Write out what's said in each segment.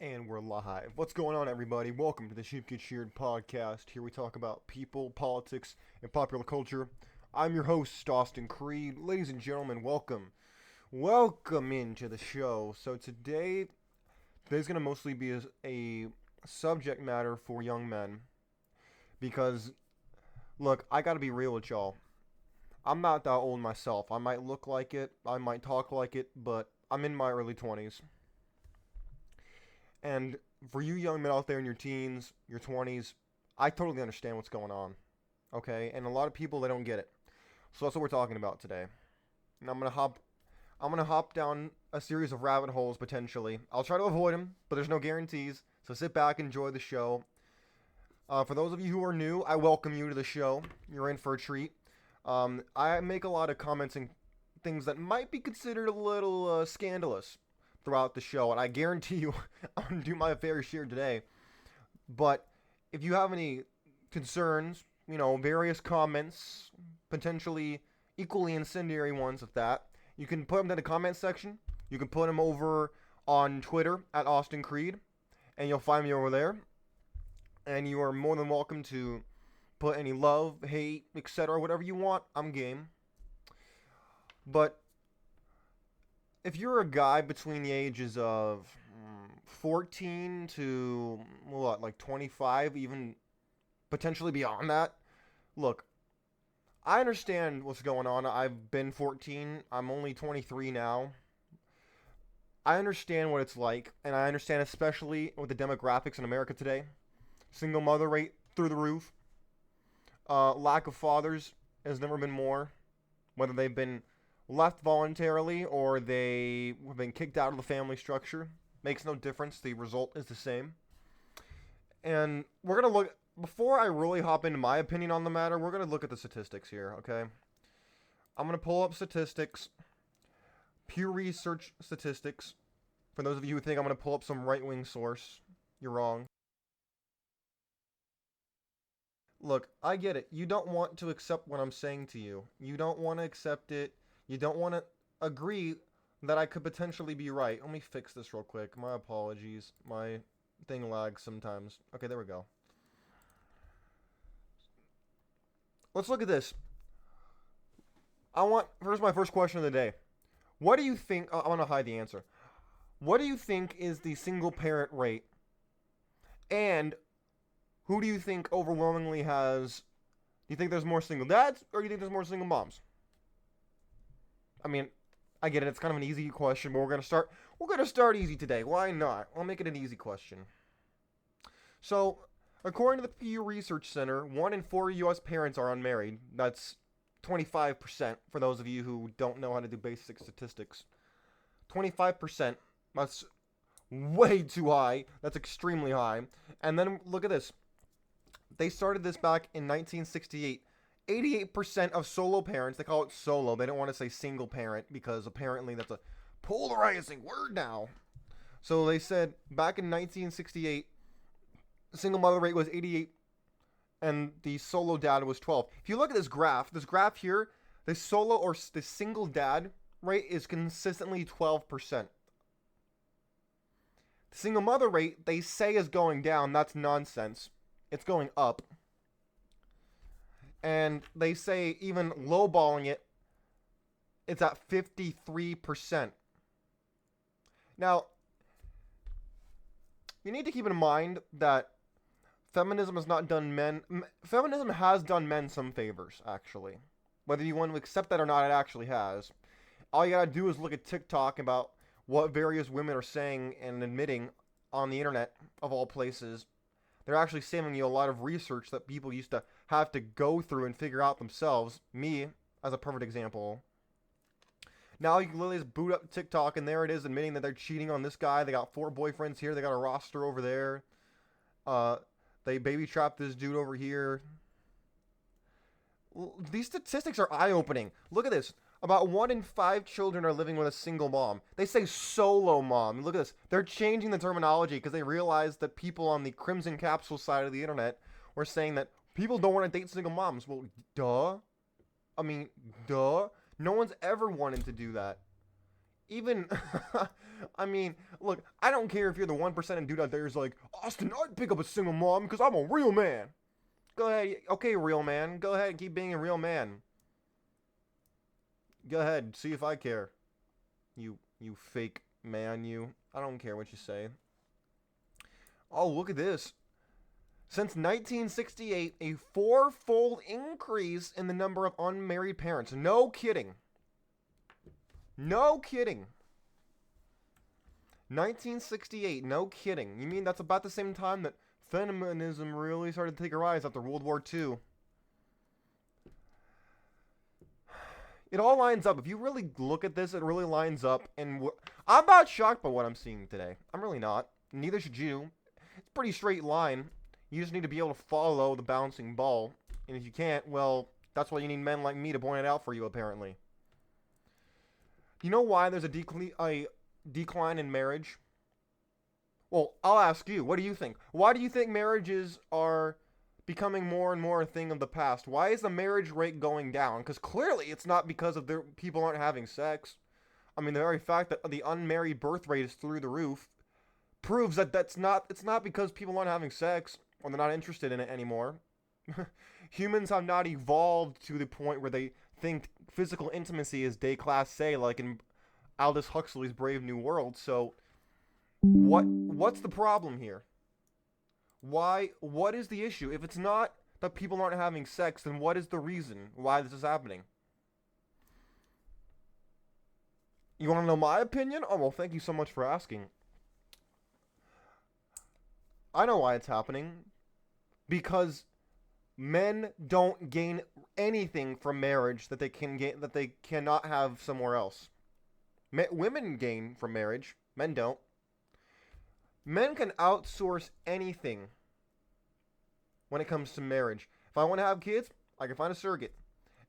And we're live. What's going on, everybody? Welcome to the Sheep Get Sheared podcast. Here we talk about people, politics, and popular culture. I'm your host, Austin Creed. Ladies and gentlemen, welcome. Welcome into the show. So today's going to mostly be a subject matter for young men. Because, look, I got to be real with y'all. I'm not that old myself. I might look like it, I might talk like it, but I'm in my early 20s. And for you young men out there in your teens, your 20s, I totally understand what's going on. Okay? And a lot of people, they don't get it. So that's what we're talking about today. And I'm going to hop down a series of rabbit holes potentially. I'll try to avoid them, but there's no guarantees. So sit back, enjoy the show. For those of you who are new, I welcome you to the show. You're in for a treat. I make a lot of comments and things that might be considered a little scandalous throughout the show, and I guarantee you I'm going to do my fair share today. But if you have any concerns, various comments, potentially equally incendiary ones at that, you can put them in the comment section. You can put them over on Twitter at Austin Creed, and you'll find me over there. And you are more than welcome to put any love, hate, etc., whatever you want. I'm game. But if you're a guy between the ages of 14 to, what, like 25, even potentially beyond that, look, I understand what's going on. I've been 14. I'm only 23 now. I understand what it's like, and I understand especially with the demographics in America today. Single mother rate through the roof. Lack of fathers has never been more, whether they've been left voluntarily or they have been kicked out of the family structure. Makes no difference. The result is the same. And we're going to look, before I really hop into my opinion on the matter, we're going to look at the statistics here, okay? I'm going to pull up statistics, Pew Research statistics. For those of you who think I'm going to pull up some right-wing source, you're wrong. Look, I get it. You don't want to accept what I'm saying to you. You don't want to accept it. You don't want to agree that I could potentially be right. Let me fix this real quick. My apologies. My thing lags sometimes. Okay, there we go. Let's look at this. Here's my first question of the day. What do you think, I want to hide the answer. What do you think is the single parent rate? And who do you think overwhelmingly has, do you think there's more single dads or do you think there's more single moms? I mean, I get it. It's kind of an easy question, but we're gonna start easy today. Why not? I'll make it an easy question. So, according to the Pew Research Center, 1 in 4 U.S. parents are unmarried. That's 25% for those of you who don't know how to do basic statistics. 25%. That's way too high. That's extremely high. And then look at this. They started this back in 1968. 88% of solo parents, they call it solo, they don't want to say single parent because apparently that's a polarizing word now. So they said back in 1968, the single mother rate was 88 and the solo dad was 12. If you look at this graph here, the solo or the single dad rate is consistently 12%. The single mother rate, they say, is going down. That's nonsense. It's going up. And they say even lowballing it, it's at 53%. Now, you need to keep in mind that feminism has done men some favors, actually. Whether you want to accept that or not, it actually has. All you gotta do is look at TikTok about what various women are saying and admitting on the internet, of all places. They're actually saving you a lot of research that people used to have to go through and figure out themselves. Me, as a perfect example. Now you can literally just boot up TikTok and there it is admitting that they're cheating on this guy. They got 4 boyfriends here. They got a roster over there. They baby trapped this dude over here. These statistics are eye-opening. Look at this. About 1 in 5 children are living with a single mom. They say solo mom. Look at this. They're changing the terminology because they realize that people on the Crimson Capsule side of the internet were saying that people don't want to date single moms. Well, duh. I mean, duh. No one's ever wanted to do that. even, I mean, look, I don't care if you're the 1% dude out there who's like, Austin, I'd pick up a single mom because I'm a real man. Go ahead, okay, real man. Go ahead and keep being a real man. Go ahead, see if I care. You fake man, you. I don't care what you say. Oh, look at this. Since 1968, a four-fold increase in the number of unmarried parents. No kidding. No kidding. 1968, no kidding. You mean that's about the same time that feminism really started to take a rise after World War II? It all lines up. If you really look at this, it really lines up. And I'm not shocked by what I'm seeing today. I'm really not. Neither should you. It's a pretty straight line. You just need to be able to follow the bouncing ball. And if you can't, well, that's why you need men like me to point it out for you, apparently. You know why there's a decline in marriage? Well, I'll ask you. What do you think? Why do you think marriages are becoming more and more a thing of the past? Why is the marriage rate going down? Because clearly it's not because of people aren't having sex. I mean, the very fact that the unmarried birth rate is through the roof proves that it's not because people aren't having sex or they're not interested in it anymore. Humans have not evolved to the point where they think physical intimacy is déclassé, like in Aldous Huxley's Brave New World. So what's the problem here? What is the issue? If it's not that people aren't having sex, then what is the reason why this is happening? You want to know my opinion? Oh, well, thank you so much for asking. I know why it's happening. Because men don't gain anything from marriage that they cannot have somewhere else. Women gain from marriage. Men don't. Men can outsource anything when it comes to marriage. If I want to have kids, I can find a surrogate.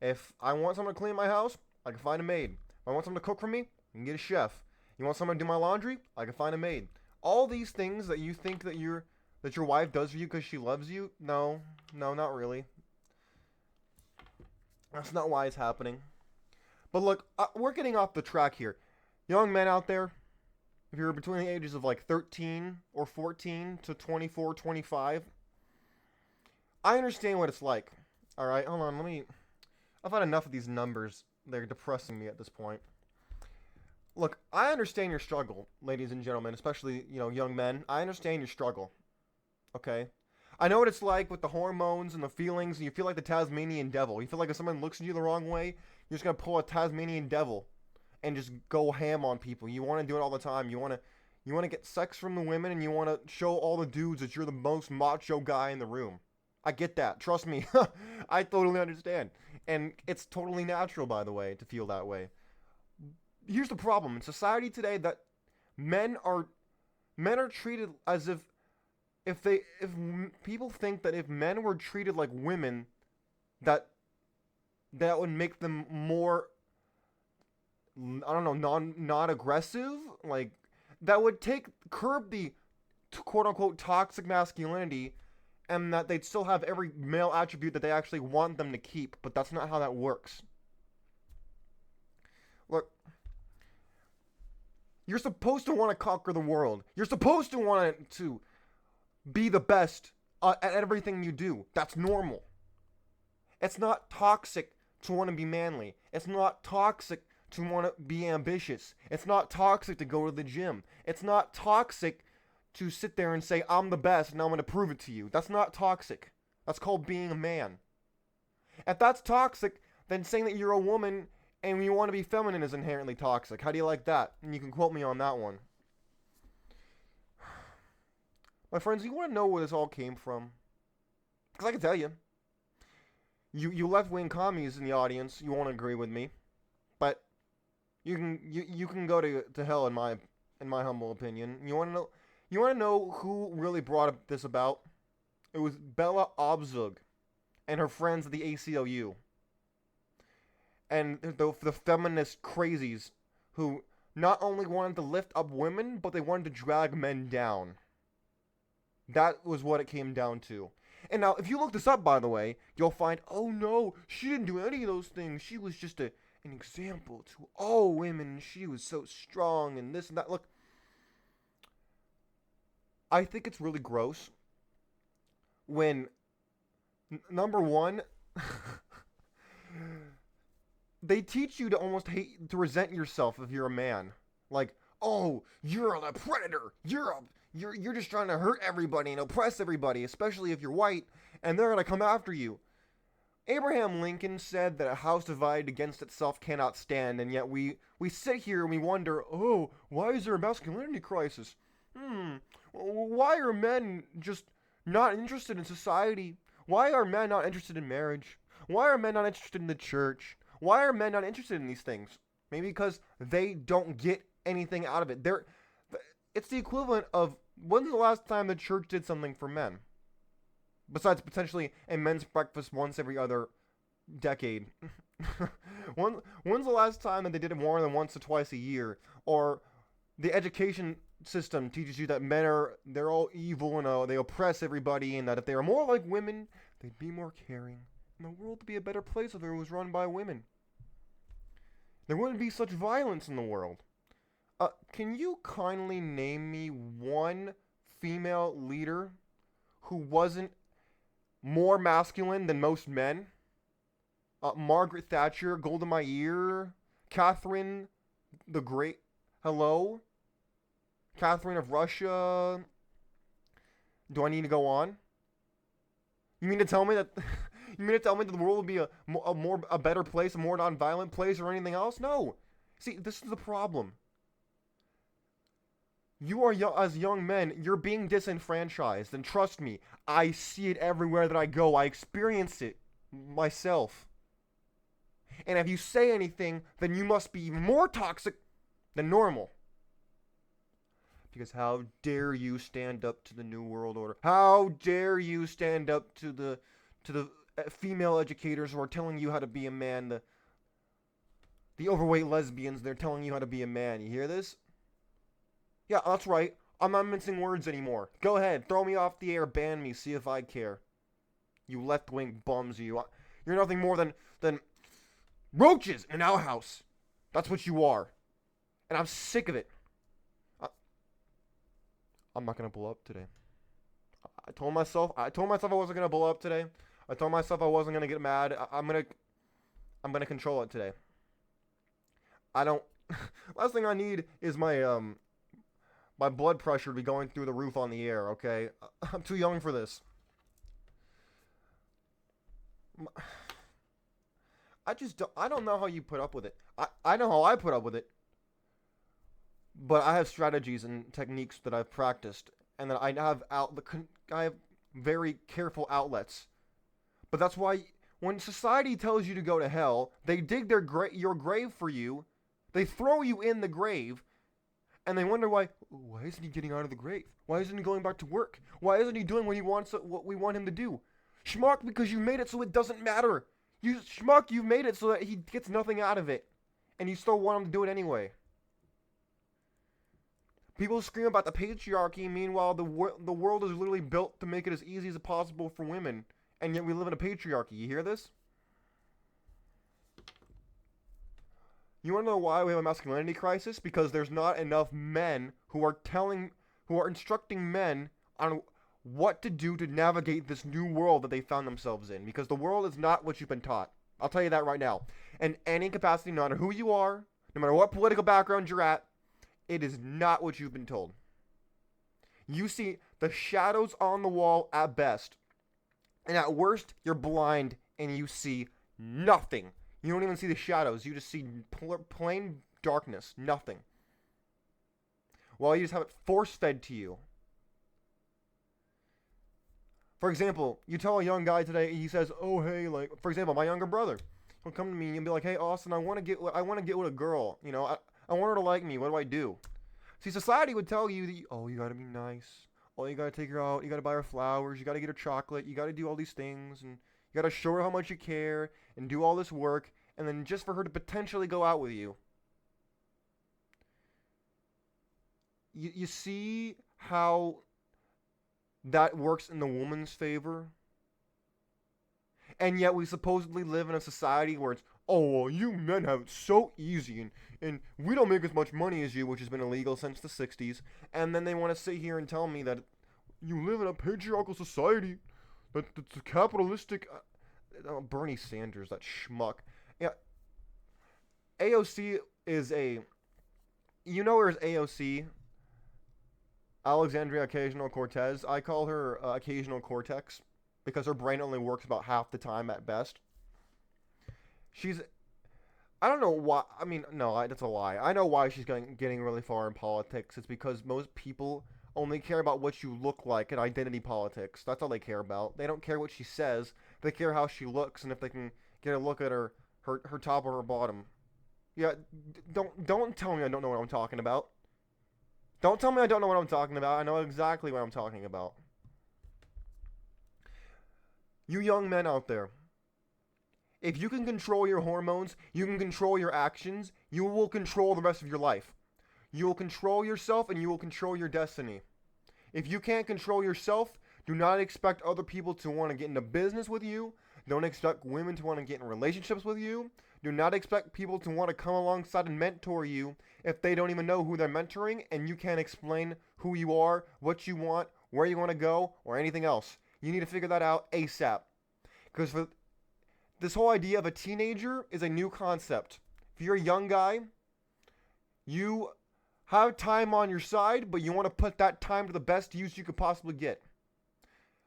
If I want someone to clean my house, I can find a maid. If I want someone to cook for me, I can get a chef. You want someone to do my laundry, I can find a maid. All these things that you think that your wife does for you because she loves you, no, not really. That's not why it's happening. But look, we're getting off the track here. Young men out there, if you're between the ages of like 13 or 14 to 24, 25, I understand what it's like. All right, hold on, I've had enough of these numbers. They're depressing me at this point. Look, I understand your struggle, ladies and gentlemen, especially, young men. I understand your struggle. Okay? I know what it's like with the hormones and the feelings, and you feel like the Tasmanian devil. You feel like if someone looks at you the wrong way, you're just going to pull a Tasmanian devil and just go ham on people. You want to do it all the time. You want to get sex from the women, and you want to show all the dudes that you're the most macho guy in the room. I get that. Trust me. I totally understand. And it's totally natural, by the way, to feel that way. Here's the problem. In society today, that men are treated as if people think that if men were treated like women, that would make them more, I don't know, not aggressive, like that would curb the quote unquote toxic masculinity, and that they'd still have every male attribute that they actually want them to keep. But that's not how that works. Look, you're supposed to want to conquer the world. You're supposed to want to be the best at everything you do. That's normal. It's not toxic to want to be manly. It's not toxic to want to be ambitious. It's not toxic to go to the gym. It's not toxic to sit there and say, I'm the best and I'm going to prove it to you. That's not toxic. That's called being a man. If that's toxic, then saying that you're a woman and you want to be feminine is inherently toxic. How do you like that? And you can quote me on that one. My friends, you want to know where this all came from? Because I can tell you. You left-wing commies in the audience, you won't agree with me. But you can go to hell in my humble opinion. You want to know who really brought this about? It was Bella Abzug and her friends at the ACLU. And the feminist crazies who not only wanted to lift up women, but they wanted to drag men down. That was what it came down to. And now, if you look this up, by the way, you'll find, oh no, she didn't do any of those things. She was just a an example to all women. She was so strong and this and that. Look, I think it's really gross when, number one, they teach you to almost hate, to resent yourself if you're a man. Like, oh, you're a predator. You're just trying to hurt everybody and oppress everybody, especially if you're white, and they're gonna come after you. Abraham Lincoln said that a house divided against itself cannot stand, and yet we sit here and we wonder, oh, why is there a masculinity crisis? Why are men just not interested in society? Why are men not interested in marriage? Why are men not interested in the church? Why are men not interested in these things? Maybe because they don't get anything out of it. It's the equivalent of, when's the last time the church did something for men? Besides potentially a men's breakfast once every other decade. When's the last time that they did it more than once or twice a year? Or the education system teaches you that they're all evil and they oppress everybody, and that if they are more like women, they'd be more caring. And the world would be a better place if it was run by women. There wouldn't be such violence in the world. Can you kindly name me one female leader who wasn't more masculine than most men? Margaret Thatcher, Golda Meir, Catherine the Great. Hello? Catherine of Russia. Do I need to go on? You mean to tell me that the world would be a better place, a more non-violent place, or anything else? No. See, this is the problem. You are as young men, you're being disenfranchised, and trust me, I see it everywhere that I go. I experience it myself. And if you say anything, then you must be even more toxic than normal. Because how dare you stand up to the New World Order? How dare you stand up to the female educators who are telling you how to be a man? The overweight lesbians, they're telling you how to be a man. You hear this? Yeah, that's right. I'm not mincing words anymore. Go ahead, throw me off the air, ban me, see if I care. You left-wing bums, you. You're nothing more than roaches in our house. That's what you are. And I'm sick of it. I'm not gonna blow up today. I told myself I wasn't gonna blow up today. I told myself I wasn't gonna get mad. I'm gonna control it today. I don't. Last thing I need is my blood pressure to be going through the roof on the air. Okay, I'm too young for this. I don't know how you put up with it. I know how I put up with it. But I have strategies and techniques that I've practiced, and that I have very careful outlets. But that's why when society tells you to go to hell, they dig your grave for you, they throw you in the grave, and they wonder why isn't he getting out of the grave? Why isn't he going back to work? Why isn't he doing what we want him to do? Schmuck, because you made it so it doesn't matter. You've made it so that he gets nothing out of it, and you still want him to do it anyway. People scream about the patriarchy, meanwhile the world is literally built to make it as easy as possible for women, and yet we live in a patriarchy. You hear this? You want to know why we have a masculinity crisis? Because there's not enough men who are instructing men on what to do to navigate this new world that they found themselves in. Because the world is not what you've been taught. I'll tell you that right now. In any capacity, no matter who you are, no matter what political background you're at, it is not what you've been told. You see the shadows on the wall at best. And at worst, you're blind and you see nothing. You don't even see the shadows. You just see plain darkness. Nothing. Well, you just have it force-fed to you. For example, you tell a young guy today, he says, oh, hey, like, for example, my younger brother. He'll come to me and be like, hey, Austin, I want to get with a girl. You know, I want her to like me. What do I do? See, society would tell you that, you gotta be nice. Oh, you gotta take her out. You gotta buy her flowers. You gotta get her chocolate. You gotta do all these things. And you gotta show her how much you care and do all this work. And then just for her to potentially go out with you. You see how that works in the woman's favor? And yet we supposedly live in a society where it's, oh, well, you men have it so easy, and we don't make as much money as you, which has been illegal since the 60s. And then they want to sit here and tell me that you live in a patriarchal society, that's a capitalistic. Bernie Sanders, that schmuck. Yeah, AOC is a. You know her as AOC, Alexandria Occasional Cortez. I call her Occasional Cortex because her brain only works about half the time at best. She's. I don't know why. I mean, no, that's a lie. I know why she's getting really far in politics. It's because most people only care about what you look like in identity politics. That's all they care about. They don't care what she says. They care how she looks and if they can get a look at her top or her bottom. Yeah, don't tell me I don't know what I'm talking about. Don't tell me I don't know what I'm talking about. I know exactly what I'm talking about. You young men out there, if you can control your hormones, you can control your actions, you will control the rest of your life. You will control yourself and you will control your destiny. If you can't control yourself, do not expect other people to want to get into business with you. Don't expect women to want to get in relationships with you. Do not expect people to want to come alongside and mentor you if they don't even know who they're mentoring and you can't explain who you are, what you want, where you want to go, or anything else. You need to figure that out ASAP. Because for this whole idea of a teenager is a new concept. If you're a young guy, you have time on your side, but you want to put that time to the best use you could possibly get.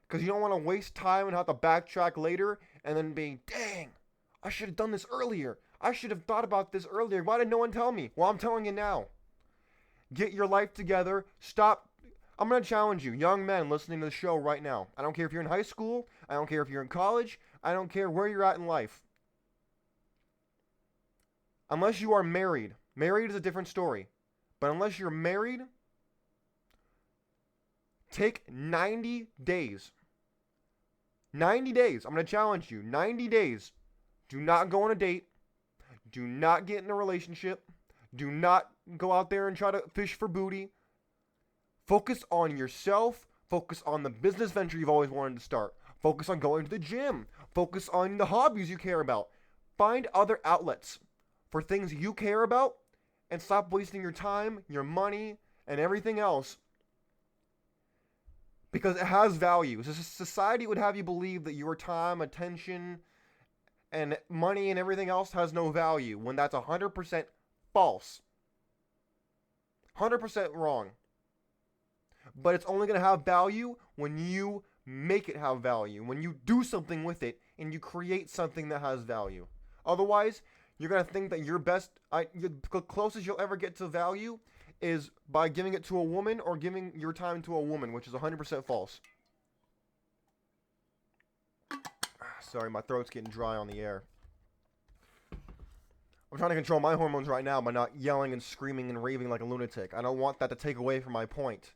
Because you don't want to waste time and have to backtrack later and then be, dang, I should have done this earlier. I should have thought about this earlier. Why did no one tell me? Well, I'm telling you now. Get your life together. Stop. I'm going to challenge you, young men listening to the show right now. I don't care if you're in high school. I don't care if you're in college. I don't care where you're at in life. Unless you are married. Married is a different story. But unless you're married, take 90 days. 90 days. I'm going to challenge you. 90 days. Do not go on a date. Do not get in a relationship. Do not go out there and try to fish for booty. Focus on yourself. Focus on the business venture you've always wanted to start. Focus on going to the gym. Focus on the hobbies you care about. Find other outlets for things you care about and stop wasting your time, your money, and everything else because it has value. Society would have you believe that your time, attention, and money and everything else has no value when that's 100% false. 100% wrong. But it's only going to have value when you make it have value, when you do something with it and you create something that has value. Otherwise, you're going to think that the closest you'll ever get to value is by giving it to a woman or giving your time to a woman, which is 100% false. Sorry, my throat's getting dry on the air. I'm trying to control my hormones right now by not yelling and screaming and raving like a lunatic. I don't want that to take away from my point.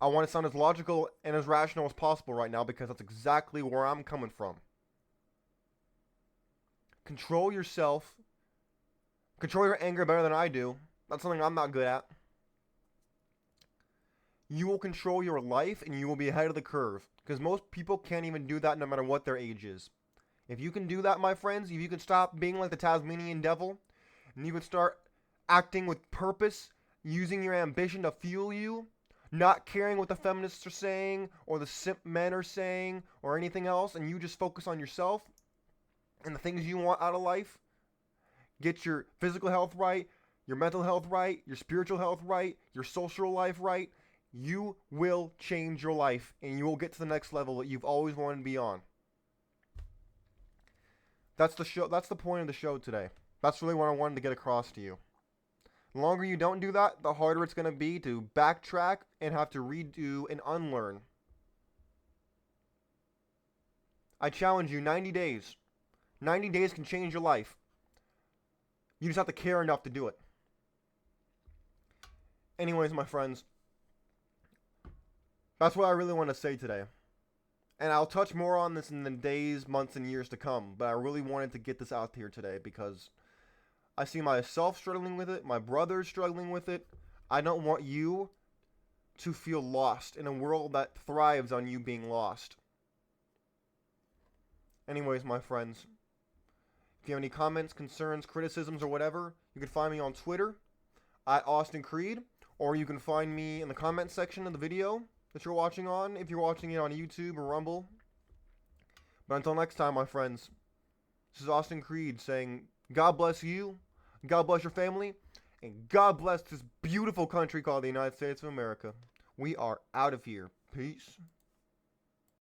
I want to sound as logical and as rational as possible right now because that's exactly where I'm coming from. Control yourself. Control your anger better than I do. That's something I'm not good at. You will control your life and you will be ahead of the curve. Because most people can't even do that no matter what their age is. If you can do that, my friends, if you can stop being like the Tasmanian devil, and you can start acting with purpose, using your ambition to fuel you, not caring what the feminists are saying, or the simp men are saying, or anything else, and you just focus on yourself, and the things you want out of life, get your physical health right, your mental health right, your spiritual health right, your social life right, you will change your life and you will get to the next level that you've always wanted to be on. That's the show. That's the point of the show today. That's really what I wanted to get across to you. The longer you don't do that, the harder it's going to be to backtrack and have to redo and unlearn. I challenge you, 90 days. 90 days can change your life. You just have to care enough to do it. Anyways, my friends, that's what I really want to say today. And I'll touch more on this in the days, months, and years to come. But I really wanted to get this out here today because I see myself struggling with it. My brother's struggling with it. I don't want you to feel lost in a world that thrives on you being lost. Anyways, my friends, If you have any comments, concerns, criticisms, or whatever, you can find me on Twitter at Austin Creed, or you can find me in the comment section of the video that you're watching on, if you're watching it on YouTube or Rumble. But until next time, my friends, this is Austin Creed saying, God bless you, God bless your family, and God bless this beautiful country called the United States of America. We are out of here. Peace.